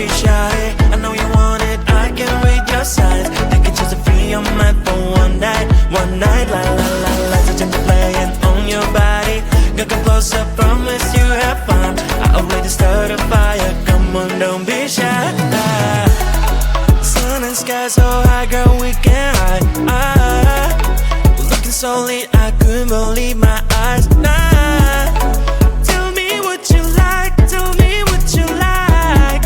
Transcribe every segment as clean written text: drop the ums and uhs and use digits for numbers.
be shy. I know you want it, I can read your signs. You can choose to free your mind for one night. La la la la, such a playing on your body. Girl, come closer, promise you have fun. I already started a fire, come on, don't be shy. Sun and sky so high, girl, we can hide. Looking so lit, I couldn't believe my eyes. Tell me what you like, tell me what you like.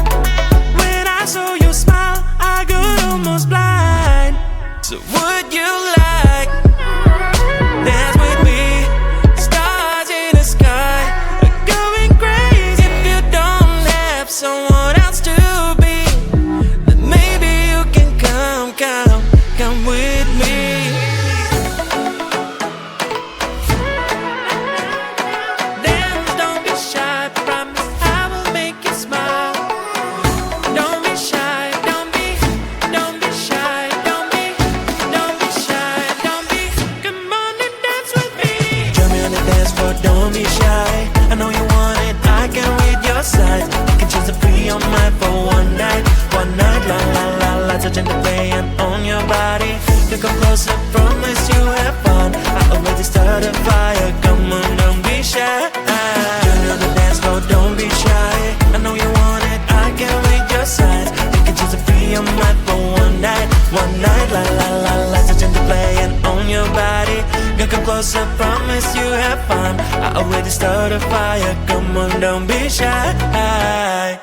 When I saw you smile, I got almost blind. So would you like dance with me? Stars in the sky are going crazy. If you don't have someone else to be, then maybe you can come with me. Dance, don't be shy, promise I will make you smile. Don't be shy, don't be shy, don't be shy, don't be. Come on and dance with me. Join me on the dance floor, don't be shy. I know you want it, I can read your signs. You can choose to free your mind for one night. La la la la, touching the playing on your body. You come closer, promise you have fun. I already started a fire, come on, don't be shy. Join me on the dance floor, don't be shy. I know you want it, I can read your signs. You can choose to free your mind for one night. La la la la, touching the playing on your body. You come closer, promise you have fun. I already started a fire, come on, don't be shy.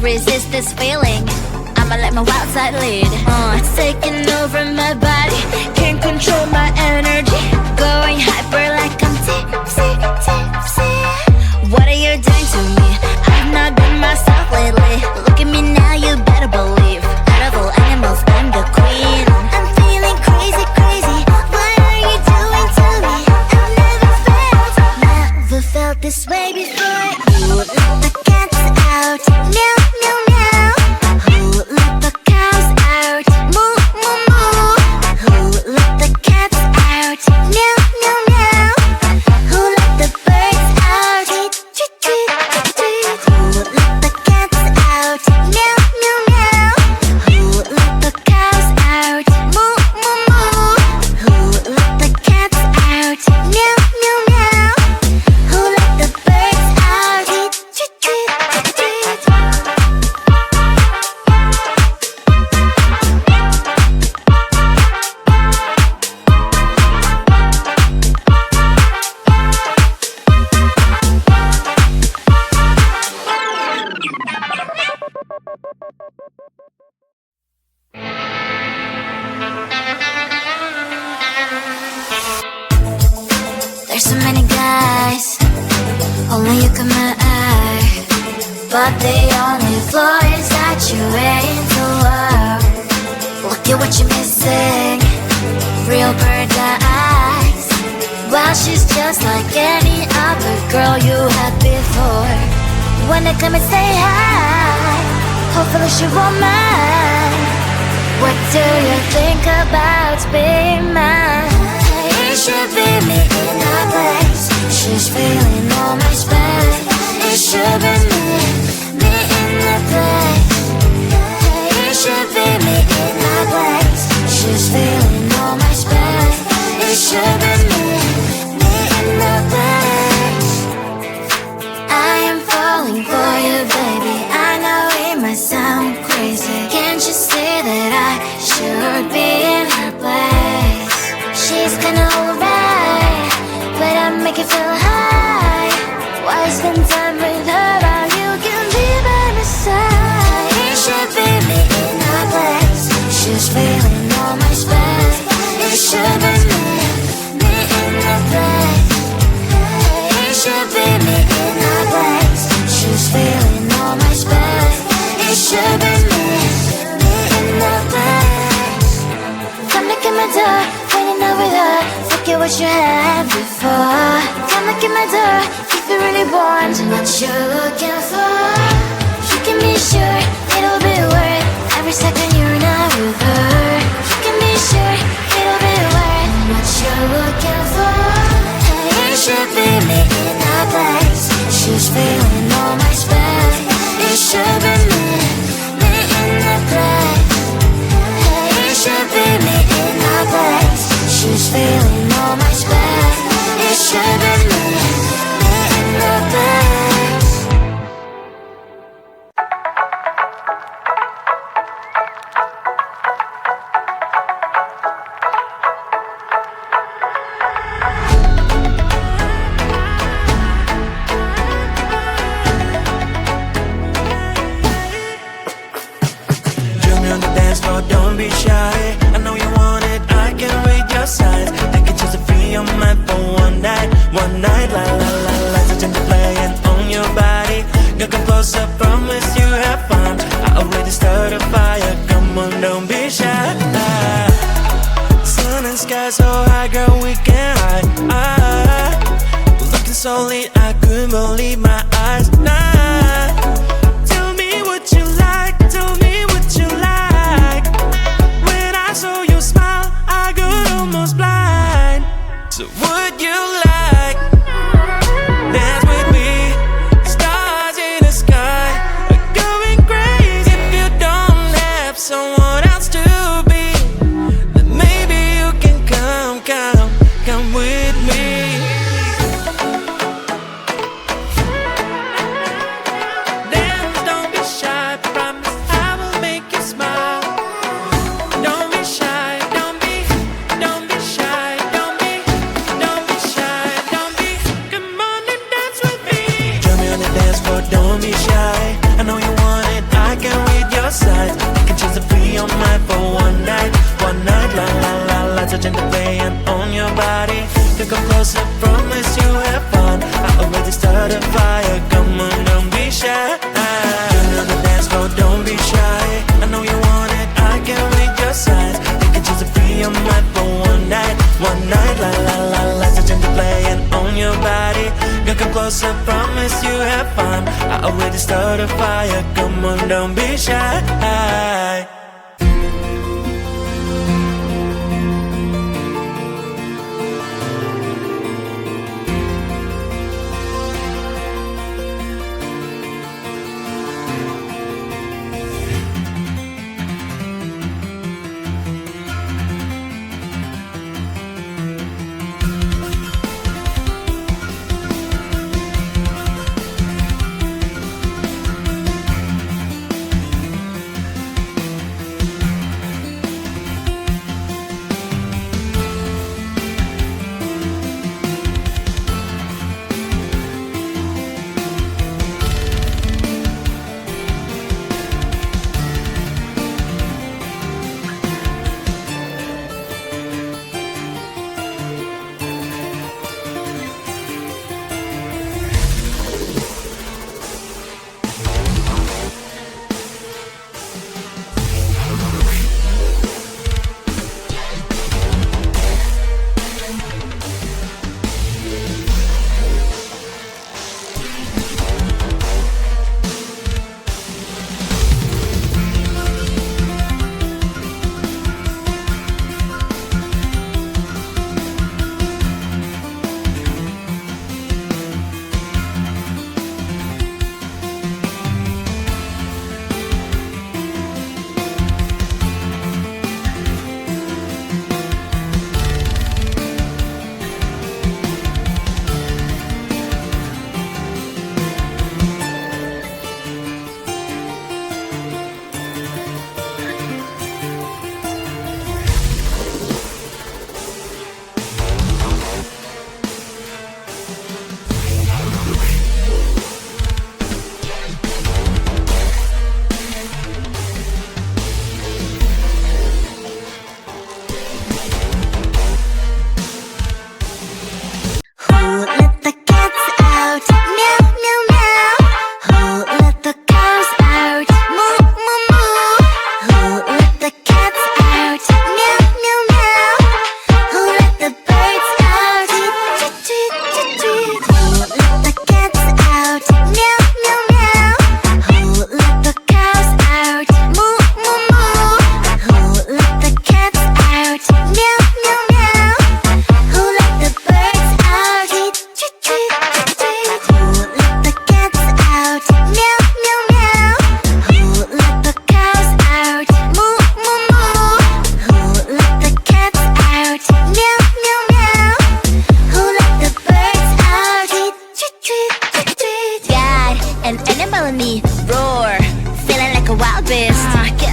resist this feeling. I'ma let my wild side lead. It's taking over my body, can't control my energy. Going hyper like I'm tipsy, tipsy. What are you doing to me? I've I've not been myself lately. Look at me now, you better believe. Out of all animals, I'm the queen. I'm feeling crazy, crazy. What are you doing to me? I've never felt this way before. Who let the cats out? Meow, meow, meow. Who let the cows out? Moo, moo, moo. Who let the cats out? Meow, meow, meow. Who let the birds out? Tweet, tweet, tweet, tweet. Who let the cats out? Meow, meow, meow. Who let the cows out? Moo, moo, moo. Who let the cats out? Meow, meow, meow. Who let the birds out? Tweet, tweet, tweet, tweet. There's so many guys, only you caught my eye. But the only flaw is that you ain't the love. Look at what you're missing, real bird eyes. Well, she's just like any other girl you had before. Wanna come and say hi, hopefully she won't mind. What do you think about being mine? It should be me in her place. She's feeling all my space. It should be me in the place. It should be me in her place. She's feeling all my space. It should be me in the place. I am falling for you, baby. I know it might sound crazy. Can't you see that I should be in her place? She's kinda alright, but I make it feel high. Why spend time with her while you can be by my side? It should be me in her place. She's feeling all my space. It should be me in the place. It should be me in her place. She's feeling all my space. It should be me in the place. Come knock at my door, waiting over there. Forget what you had before. Come knock at my door if you really want what you're looking for. You can be sure it'll be worth every second you're not with her. You can be sure it'll be worth what you're looking for. It should be me in her place. She's feeling all my space. It should be me in the place. It should be me in her place. She's feeling all my space. It should be me in the place. Join me on the dance floor, don't be shy. I know you want it, I can read your signs. They can choose to free your mind for one night, la la la la. So change the playing on your body. Girl, come closer, promise you have fun. I already started a fire, come on, don't be shy. Sun and sky so high, girl, we can hide. Looking so lit, I couldn't believe my eyes. Tell me what you like, tell me what you like. When I saw you smile, I got almost blind. So would you like fun. I already start a fire. Come on, don't be shy.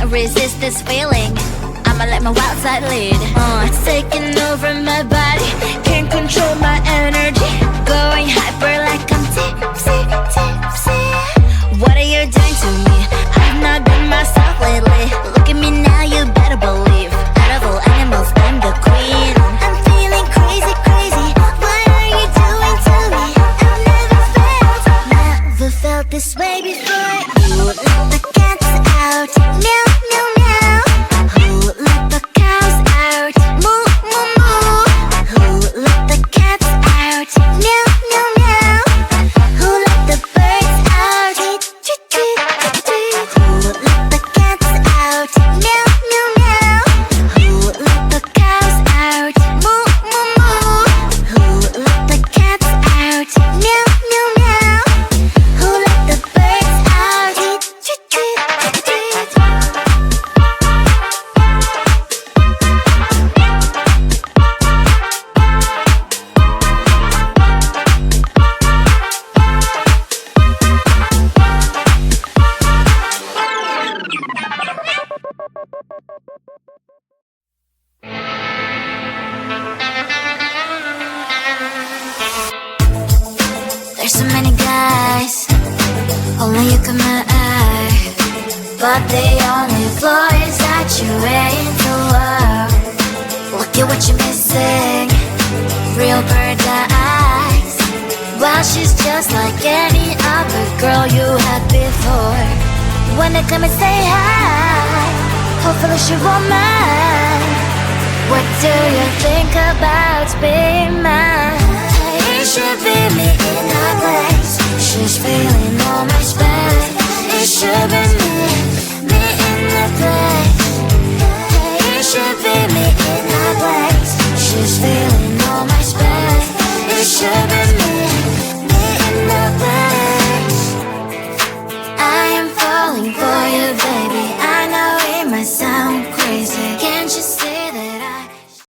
Resist this feeling. I'ma let my wild side lead. It's taking over my body. Can't control my energy. Going hyper like I'm tipsy, tipsy. What are you doing to me? I've not been myself lately. Look at me now, you better believe. Out of all animals, I'm the queen. I'm feeling crazy, crazy. What are you doing to me? I've never felt this way before. You let the cats out. Meow. There's so many guys, only you caught my eye. But the only flaw is that you ain't the love. Look at what you're missing, real bird eyes. Well, she's just like any other girl you had before. Wanna come and say hi, hopefully she won't mind. What do you think about being mine? You should be me in her place. She's feeling should be